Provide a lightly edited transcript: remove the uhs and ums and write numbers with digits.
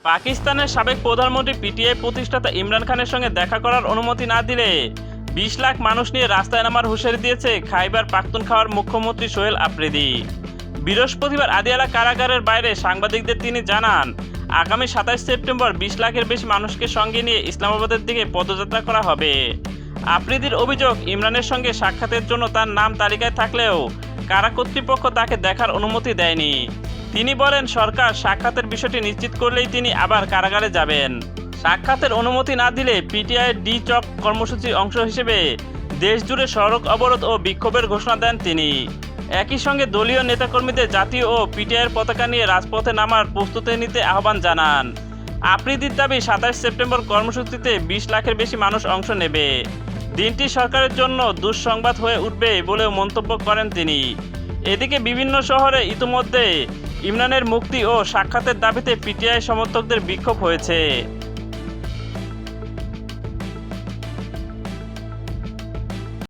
পাকিস্তানের সাবেক প্রধানমন্ত্রী পিটিআই প্রতিষ্ঠাতা ইমরান খানের সঙ্গে দেখা করার অনুমতি না দিলে ২০ লাখ মানুষ নিয়ে রাস্তায় নামার হুঁশিয়ারি দিয়েছে খাইবার পাখতুনখাওয়ার মুখ্যমন্ত্রী সোহেল আফ্রিদি। বৃহস্পতিবার আদিয়ালা কারাগারের বাইরে সাংবাদিকদের তিনি জানান, আগামী ২৭ সেপ্টেম্বর ২০ লাখের বেশি মানুষকে সঙ্গে নিয়ে ইসলামাবাদের দিকে পদযাত্রা করা হবে। আফ্রিদির অভিযোগ, ইমরানের সঙ্গে সাক্ষাতের জন্য তার নাম তালিকায় থাকলেও কারা কর্তৃপক্ষ তাকে দেখার অনুমতি দেয়নি। তিনি বলেন, সরকার সাক্ষাতের বিষয়টি নিশ্চিত করলেই তিনি আবার কারাগারে যাবেন। সাক্ষাতের অনুমতি না দিলে পিটিআইয়ের ডি চক কর্মসূচির অংশ হিসেবে দেশজুড়ে সড়ক অবরোধ ও বিক্ষোভের ঘোষণা দেন তিনি। একই সঙ্গে দলীয় নেতাকর্মীদের জাতীয় ও পিটিআইয়ের পতাকা নিয়ে রাজপথে নামার প্রস্তুতি নিতে আহ্বান জানান। আফ্রিদির দাবি, ২৭ সেপ্টেম্বর কর্মসূচিতে ২০ লাখের বেশি মানুষ অংশ নেবে। দিনটি সরকারের জন্য দুঃসংবাদ হয়ে উঠবে বলেও মন্তব্য করেন তিনি। এদিকে বিভিন্ন শহরে ইতিমধ্যে ইমরানের মুক্তি ও সাক্ষাতের দাবিতে পিটিআই সমর্থকদের বিক্ষোভ হয়েছে।